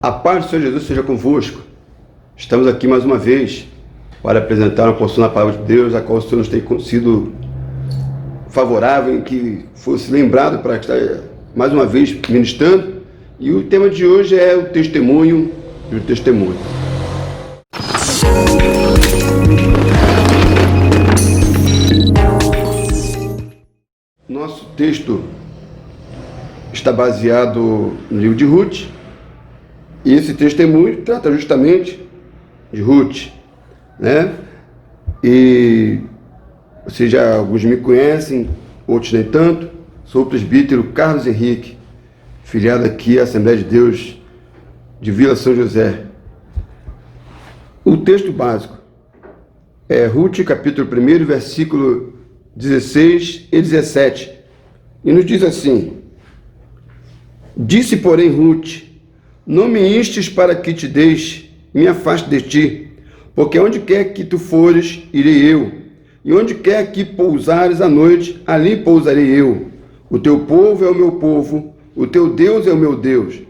A paz do Senhor Jesus seja convosco. Estamos aqui mais uma vez para apresentar uma porção da palavra de Deus, a qual o Senhor nos tem sido favorável em que fosse lembrado para estar mais uma vez ministrando. E o tema de hoje é o testemunho e o testemunho. Nosso texto está baseado no livro de Ruth. E esse testemunho trata justamente de Ruth, né? E vocês já, alguns me conhecem, outros nem tanto. Sou o presbítero Carlos Henrique, filiado aqui à Assembleia de Deus de Vila São José. O texto básico é Ruth, capítulo 1, versículo 16 e 17. E nos diz assim: Disse, porém, Ruth: Não me instes para que te deixe e me afaste de ti, porque onde quer que tu fores, irei eu, e onde quer que pousares à noite, ali pousarei eu. O teu povo é o meu povo, o teu Deus é o meu Deus.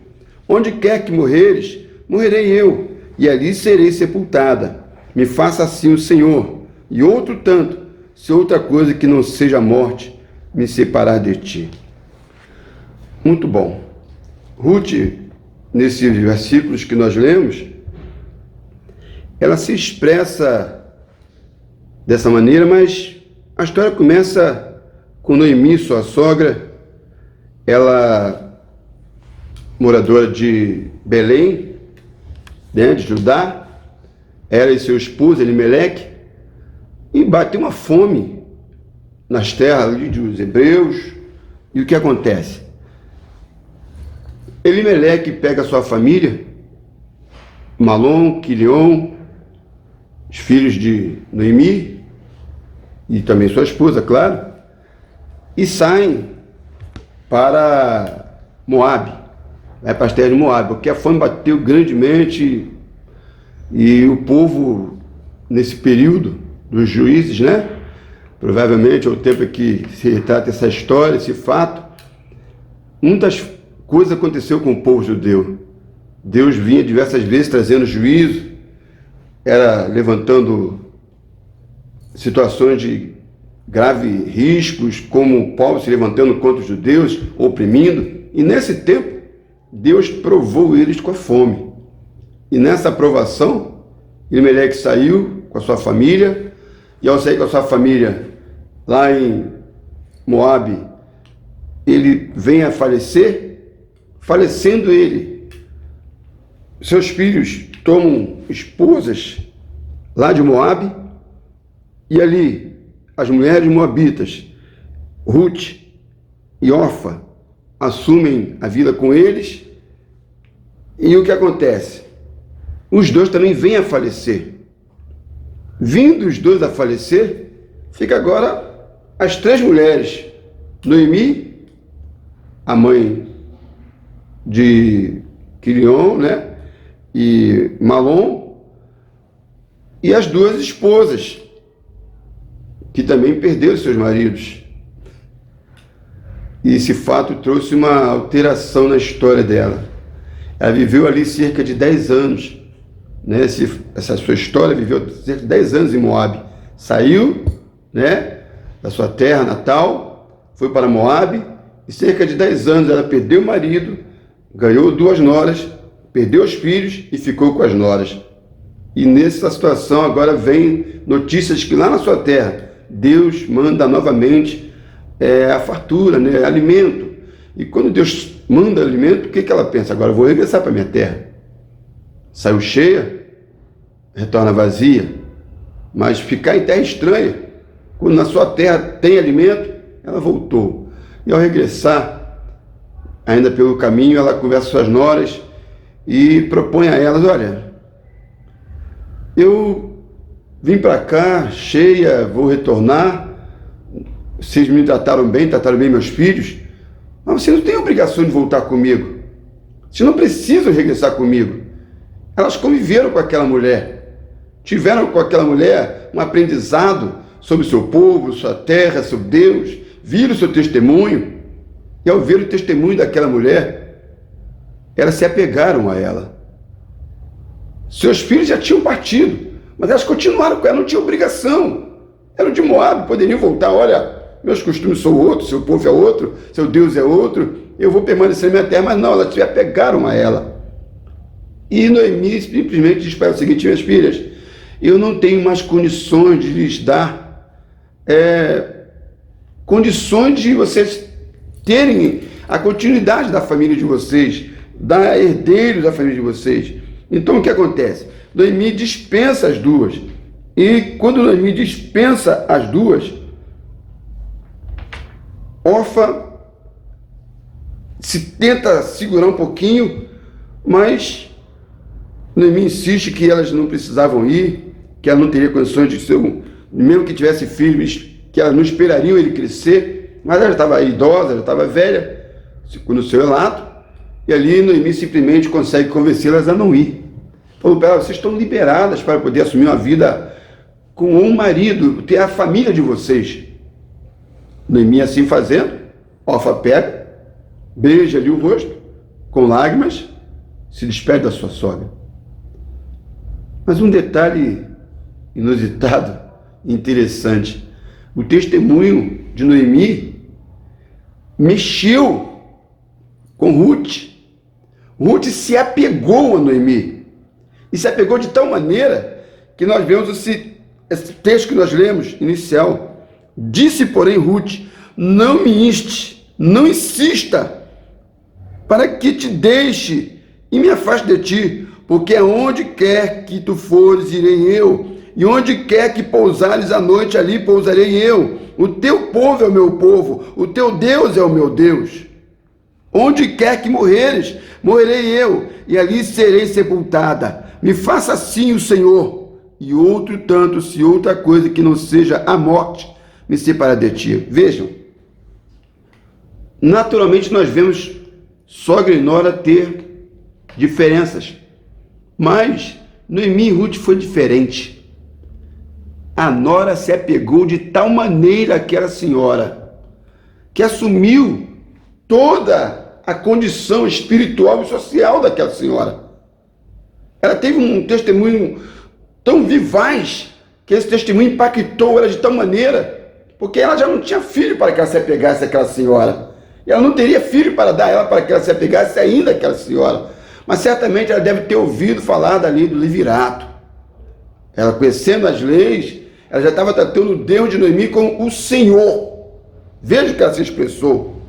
Onde quer que morreres, morrerei eu, e ali serei sepultada. Me faça assim o Senhor, e outro tanto, se outra coisa que não seja a morte me separar de ti. Muito bom. Ruth, nesses versículos que nós lemos, ela se expressa dessa maneira, mas a história começa com Noemi, sua sogra, ela moradora de Belém, né, de Judá, ela e seu esposo Elimeleque, e bateu uma fome nas terras ali dos hebreus. E o que acontece? Elimeleque pega a sua família, Malom, Quilion, os filhos de Noemi, e também sua esposa, claro, e saem para Moabe, para as terras de Moabe, porque a fome bateu grandemente, e o povo, nesse período dos juízes, né? Provavelmente é o tempo em que se retrata essa história, esse fato, muitas coisa aconteceu com o povo judeu. Deus vinha diversas vezes trazendo juízo, era levantando situações de graves riscos, como o povo se levantando contra os judeus, oprimindo, e nesse tempo Deus provou eles com a fome. E nessa provação, Elimeleque saiu com a sua família, e ao sair com a sua família lá em Moabe, ele vem a falecer. Falecendo ele, seus filhos tomam esposas lá de Moabe, e ali as mulheres moabitas, Ruth e Orfa, assumem a vida com eles. E o que acontece? Os dois também vêm a falecer. Vindo os dois a falecer, fica agora as três mulheres: Noemi, a mãe de Quilion, né, e Malom, e as duas esposas, que também perderam seus maridos. E esse fato trouxe uma alteração na história dela. Ela viveu ali cerca de 10 anos, né, essa sua história, viveu cerca de 10 anos em Moabe. Saiu, né, da sua terra natal, foi para Moabe, e cerca de 10 anos ela perdeu o marido, ganhou duas noras, perdeu os filhos e ficou com as noras. E nessa situação agora vem notícias que lá na sua terra Deus manda novamente a fartura, né, alimento. E quando Deus manda alimento, o que ela pensa? Agora eu vou regressar para minha terra. Saiu cheia, retorna vazia. Mas ficar em terra estranha, quando na sua terra tem alimento, ela voltou. E ao regressar, ainda pelo caminho, ela conversa com suas noras e propõe a elas: olha, eu vim para cá cheia, vou retornar, vocês me trataram bem meus filhos, mas vocês não têm obrigação de voltar comigo, vocês não precisam regressar comigo. Elas conviveram com aquela mulher, tiveram com aquela mulher um aprendizado sobre o seu povo, sua terra, seu Deus, viram o seu testemunho. E ao ver o testemunho daquela mulher, elas se apegaram a ela. Seus filhos já tinham partido, mas elas continuaram com ela, não tinha obrigação. Eram de Moabe, poderiam voltar, olha, meus costumes são outros, seu povo é outro, seu Deus é outro, eu vou permanecer na minha terra, mas não, elas se apegaram a ela. E Noemi simplesmente diz para ela o seguinte: minhas filhas, eu não tenho mais condições de lhes dar condições de vocês terem a continuidade da família de vocês, da herdeiro da família de vocês. Então o que acontece? Noemi dispensa as duas. E quando Noemi dispensa as duas, Orfa se tenta segurar um pouquinho, mas Noemi insiste que elas não precisavam ir, que ela não teria condições de ser, mesmo que tivesse filhos, que elas não esperariam ele crescer, mas ela já estava idosa, já estava velha, segundo o seu relato, e ali Noemi simplesmente consegue convencê-las a não ir. Falou para elas: vocês estão liberadas para poder assumir uma vida com um marido, ter a família de vocês. Noemi, assim fazendo, Orfa pega, beija ali o rosto, com lágrimas, se despede da sua sogra. Mas um detalhe inusitado, interessante: o testemunho de Noemi mexeu com Ruth. Ruth se apegou a Noemi, e se apegou de tal maneira que nós vemos esse texto que nós lemos, inicial. Disse, porém, Ruth: não me inste, não insista, para que te deixe e me afaste de ti, porque aonde quer que tu fores, irei eu, e onde quer que pousares a noite, ali pousarei eu. O teu povo é o meu povo, o teu Deus é o meu Deus. Onde quer que morreres, morrerei eu, e ali serei sepultada. Me faça assim o Senhor, e outro tanto, se outra coisa que não seja a morte me separar de ti. Vejam, naturalmente nós vemos sogra e nora ter diferenças, mas Noemi e Ruth foi diferente. A nora se apegou de tal maneira àquela senhora, que assumiu toda a condição espiritual e social daquela senhora. Ela teve um testemunho tão vivaz, que esse testemunho impactou ela de tal maneira, porque ela já não tinha filho para que ela se apegasse àquela senhora. E ela não teria filho para dar ela para que ela se apegasse ainda àquela senhora. Mas certamente ela deve ter ouvido falar dali do levirato. Ela, conhecendo as leis, ela já estava tratando o Deus de Noemi como o Senhor. Veja o que ela se expressou: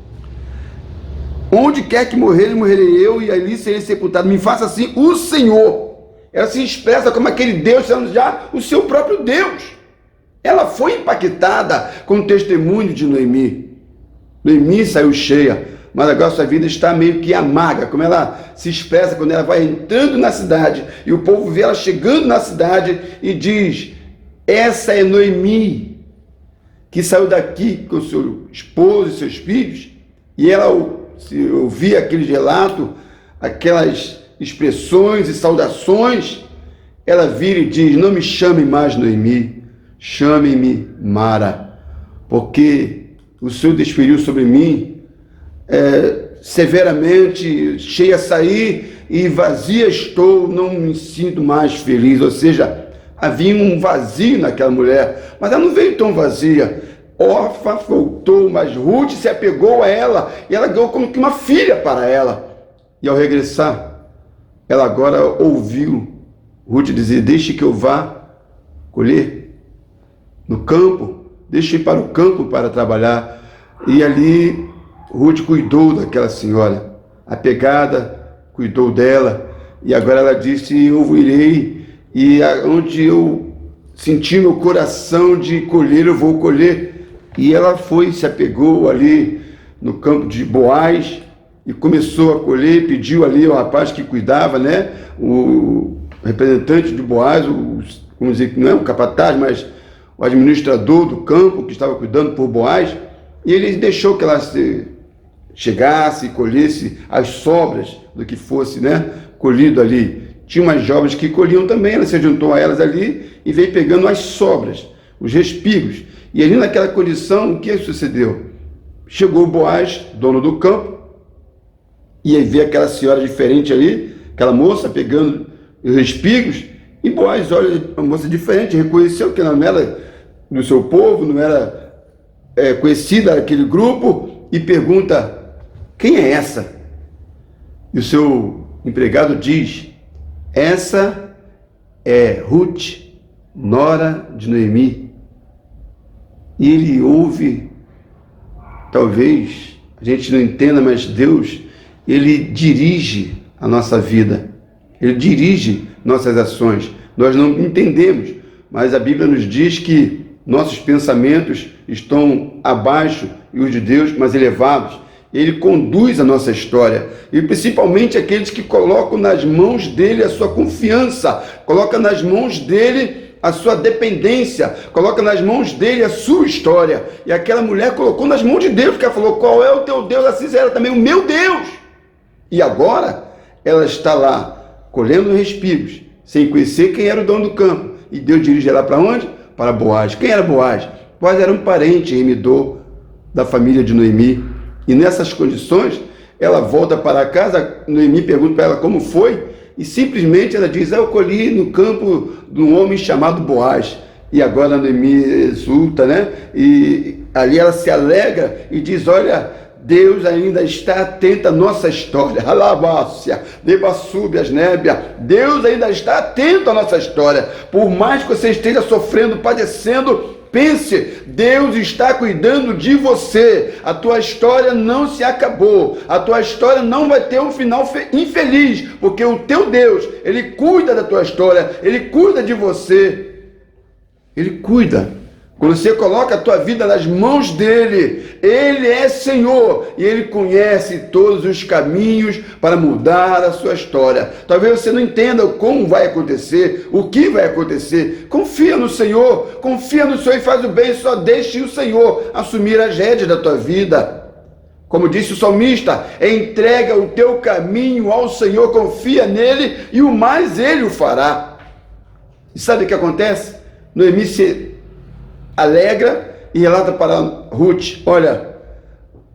onde quer que morrer, morrerei eu, e ali serei sepultado. Me faça assim o Senhor. Ela se expressa como aquele Deus, sendo já o seu próprio Deus. Ela foi impactada com o testemunho de Noemi. Noemi saiu cheia, mas agora sua vida está meio que amarga, como ela se expressa quando ela vai entrando na cidade, e o povo vê ela chegando na cidade e diz: essa é Noemi, que saiu daqui com seu esposo e seus filhos. E ela, se ouvia aquele relato, aquelas expressões e saudações, ela vira e diz: não me chame mais Noemi, chame-me Mara, porque o Senhor desferiu sobre mim severamente, cheia saí e vazia estou, não me sinto mais feliz. Ou seja, havia um vazio naquela mulher, mas ela não veio tão vazia. Orfa voltou, mas Ruth se apegou a ela, e ela ganhou como que uma filha para ela. E ao regressar, ela agora ouviu Ruth dizer: deixe que eu vá colher no campo, deixe ir para o campo para trabalhar. E ali Ruth cuidou daquela senhora, apegada, cuidou dela, e agora ela disse: eu irei, e onde eu senti no coração de colher, eu vou colher. E ela foi, se apegou ali no campo de Boaz e começou a colher, pediu ali ao rapaz que cuidava, né, o representante de Boaz, vamos dizer que não é o capataz, mas o administrador do campo que estava cuidando por Boaz, e ele deixou que ela chegasse e colhesse as sobras do que fosse, né, colhido ali. Tinha umas jovens que colhiam também, ela se juntou a elas ali e veio pegando as sobras, os respigos. E ali naquela condição, o que sucedeu? Chegou o Boaz, dono do campo, e aí vê aquela senhora diferente ali, aquela moça pegando e os espigos, e Boaz olha uma moça diferente, reconheceu que ela não era do seu povo, não era conhecida daquele grupo, e pergunta: quem é essa? E o seu empregado diz: essa é Ruth, nora de Noemi. E ele ouve, talvez a gente não entenda, mas Deus, ele dirige a nossa vida, ele dirige nossas ações. Nós não entendemos, mas a Bíblia nos diz que nossos pensamentos estão abaixo e os de Deus mais elevados. Ele conduz a nossa história, e principalmente aqueles que colocam nas mãos dele a sua confiança, colocam nas mãos dele a sua dependência, coloca nas mãos dele a sua história. E aquela mulher colocou nas mãos de Deus, porque ela falou: qual é o teu Deus? Assim era também o meu Deus. E agora ela está lá colhendo respigos, sem conhecer quem era o dono do campo, e Deus dirige ela para onde? Para Boaz. Quem era Boaz? Boaz era um parente remidor da família de Noemi. E nessas condições, ela volta para casa. Noemi pergunta para ela como foi, e simplesmente ela diz: eu colhi no campo de um homem chamado Boaz. E agora Noemi exulta, né? E ali ela se alegra e diz: olha, Deus ainda está atento à nossa história. Alabácia, debassúbias, nébia. Deus ainda está atento à nossa história. Por mais que você esteja sofrendo, padecendo, pense, Deus está cuidando de você. A tua história não se acabou. A tua história não vai ter um final infeliz, porque o teu Deus, ele cuida da tua história, ele cuida de você. Ele cuida. Quando você coloca a tua vida nas mãos dele, ele é Senhor e ele conhece todos os caminhos para mudar a sua história. Talvez você não entenda como vai acontecer, o que vai acontecer. Confia no Senhor e faz o bem. Só deixe o Senhor assumir as rédeas da tua vida. Como disse o salmista: entrega o teu caminho ao Senhor, confia nele e o mais ele o fará. E sabe o que acontece? Noemi se alegra e relata para Ruth: olha,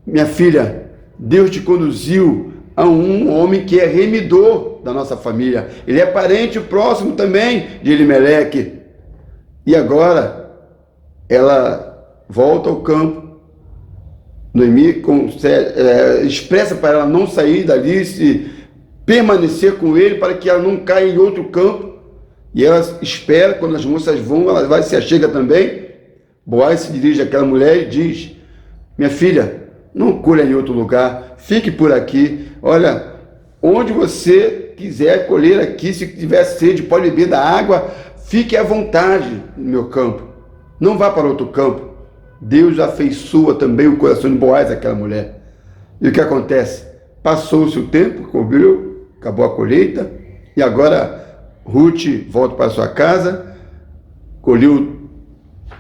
minha filha, Deus te conduziu a um homem que é remidor da nossa família. Ele é parente próximo também de Elimeleque. E agora ela volta ao campo. Noemi expressa para ela não sair dali, se permanecer com ele para que ela não caia em outro campo. E ela espera, quando as moças vão, ela vai se achega também. Boaz se dirige àquela mulher e diz: minha filha, não colha em outro lugar, fique por aqui. Olha, onde você quiser colher aqui, se tiver sede, pode beber da água, fique à vontade no meu campo. Não vá para outro campo. Deus afeiçoa também o coração de Boaz àquela mulher. E o que acontece? Passou-se o tempo, cobriu, acabou a colheita, e agora Ruth volta para sua casa, colheu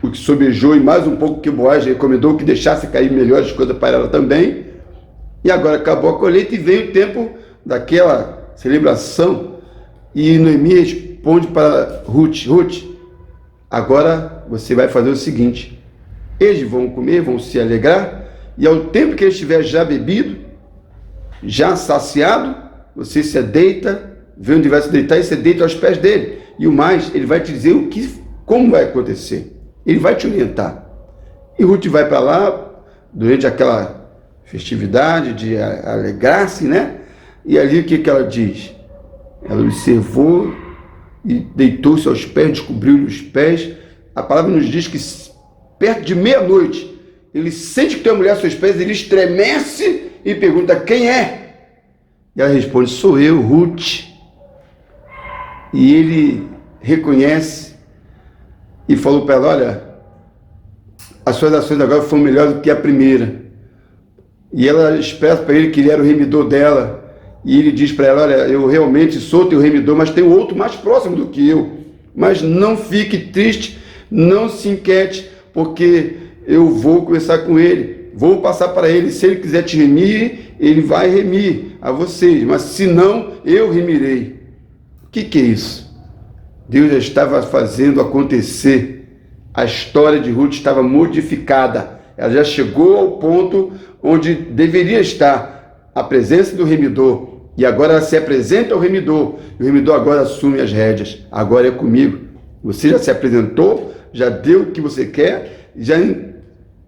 o que sobejou e mais um pouco que Boaz recomendou que deixasse cair melhores coisas para ela também. E agora acabou a colheita e veio o tempo daquela celebração. E Noemi responde para Ruth: Ruth, agora você vai fazer o seguinte: eles vão comer, vão se alegrar, e ao tempo que eles estiver já bebido, já saciado, você se deita, vê onde vai se deitar e se deita aos pés dele. E o mais, ele vai te dizer como vai acontecer. Ele vai te orientar. E Ruth vai para lá durante aquela festividade de alegrar-se, né? E ali o que ela diz? Ela observou e deitou-se aos pés, descobriu-lhe os pés. A palavra nos diz que perto de meia-noite, ele sente que tem uma mulher aos seus pés, ele estremece e pergunta: quem é? E ela responde: sou eu, Ruth. E ele reconhece e falou para ela: olha, as suas ações agora foram melhores do que a primeira. E ela expressa para ele que ele era o remidor dela. E ele diz para ela: olha, eu realmente sou teu remidor, mas tem outro mais próximo do que eu. Mas não fique triste, não se inquiete, porque eu vou conversar com ele, vou passar para ele. Se ele quiser te remir, ele vai remir a vocês, mas se não, eu remirei. O que é isso? Deus já estava fazendo acontecer. A história de Ruth estava modificada. Ela já chegou ao ponto onde deveria estar a presença do remidor. E agora ela se apresenta ao remidor. E o remidor agora assume as rédeas. Agora é comigo. Você já se apresentou, já deu o que você quer, já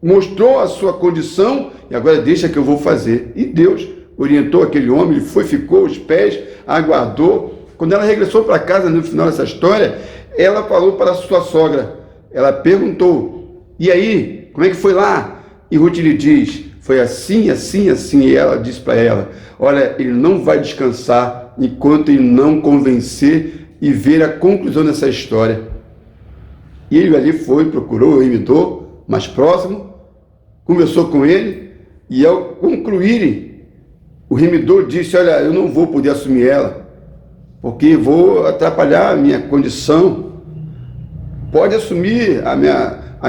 mostrou a sua condição e agora deixa que eu vou fazer. E Deus orientou aquele homem, ele foi, ficou aos pés, aguardou. Quando ela regressou para casa no final dessa história, ela falou para a sua sogra. Ela perguntou, e aí, como é que foi lá? E Ruth lhe diz, foi assim, assim, assim. E ela disse para ela, olha, ele não vai descansar enquanto ele não convencer e ver a conclusão dessa história. E ele ali foi, procurou o remidor mais próximo, conversou com ele, e ao concluírem, o remidor disse, olha, eu não vou poder assumir ela, porque vou atrapalhar a minha condição. Pode assumir a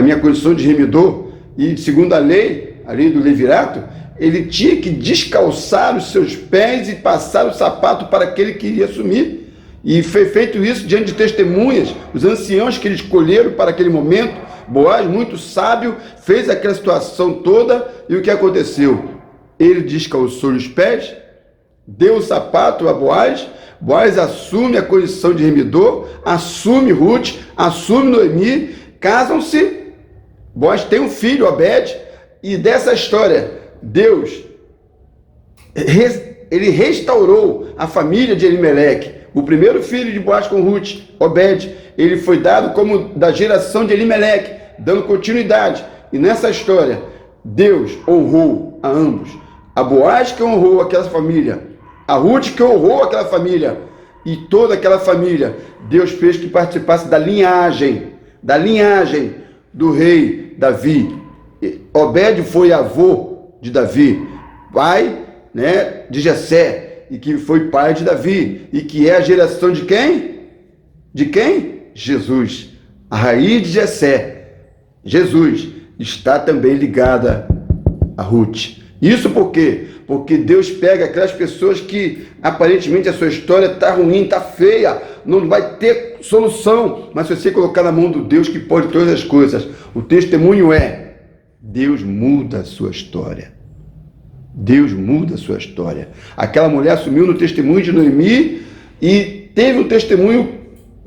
minha condição de remidor. E segundo a lei do levirato, ele tinha que descalçar os seus pés e passar o sapato para aquele que iria assumir. E foi feito isso diante de testemunhas, os anciãos que ele escolheram para aquele momento. Boaz, muito sábio, fez aquela situação toda, e o que aconteceu? Ele descalçou os pés, deu o sapato a Boaz, Boaz assume a condição de remidor, assume Ruth, assume Noemi, casam-se, Boaz tem um filho, Obed, e dessa história, Deus, ele restaurou a família de Elimeleque. O primeiro filho de Boaz com Ruth, Obed, ele foi dado como da geração de Elimeleque, dando continuidade. E nessa história, Deus honrou a ambos. A Boaz que honrou aquela família, a Ruth que honrou aquela família, e toda aquela família, Deus fez que participasse da linhagem do rei Davi. Obed foi avô de Davi, pai, de Jessé, e que foi pai de Davi, e que é a geração de quem? De quem? Jesus. A raiz de Jessé, Jesus, está também ligada a Ruth. Isso por quê? Porque Deus pega aquelas pessoas que aparentemente a sua história está ruim, está feia, não vai ter solução, mas se você colocar na mão do Deus que pode todas as coisas, o testemunho é, Deus muda a sua história. Deus muda a sua história. Aquela mulher assumiu no testemunho de Noemi e teve um testemunho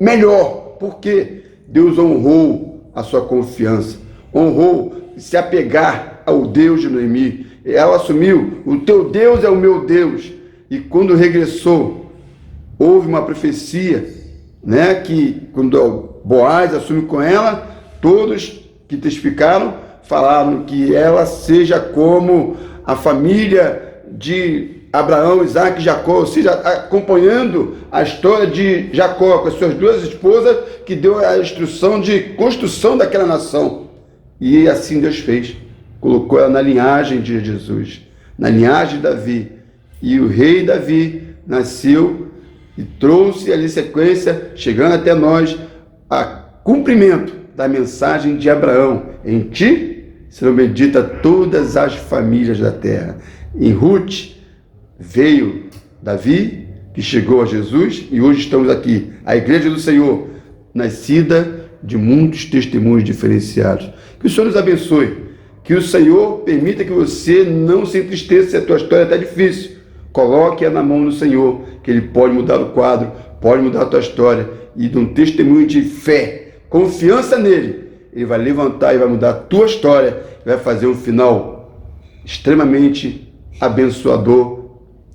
melhor. Por quê? Deus honrou a sua confiança, honrou se apegar ao Deus de Noemi. Ela assumiu, o teu Deus é o meu Deus. E quando regressou, houve uma profecia, que quando Boaz assume com ela, todos que testificaram, falaram que ela seja como a família de Abraão, Isaac e Jacó, ou seja, acompanhando a história de Jacó com as suas duas esposas, que deu a instrução de construção daquela nação. E assim Deus fez, colocou ela na linhagem de Jesus, na linhagem de Davi. E o rei Davi nasceu e trouxe ali sequência, chegando até nós, a cumprimento da mensagem de Abraão: em ti serão benditas todas as famílias da terra. Em Ruth veio Davi, que chegou a Jesus, e hoje estamos aqui, a igreja do Senhor, nascida de muitos testemunhos diferenciados. Que o Senhor nos abençoe, que o Senhor permita que você não se entristeça se a tua história está difícil. Coloque-a na mão do Senhor, que Ele pode mudar o quadro, pode mudar a tua história, e de um testemunho de fé, confiança nele, Ele vai levantar e vai mudar a tua história, vai fazer um final extremamente abençoador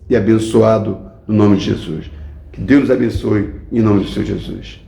e abençoado no nome de Jesus. Que Deus nos abençoe em nome do Senhor Jesus.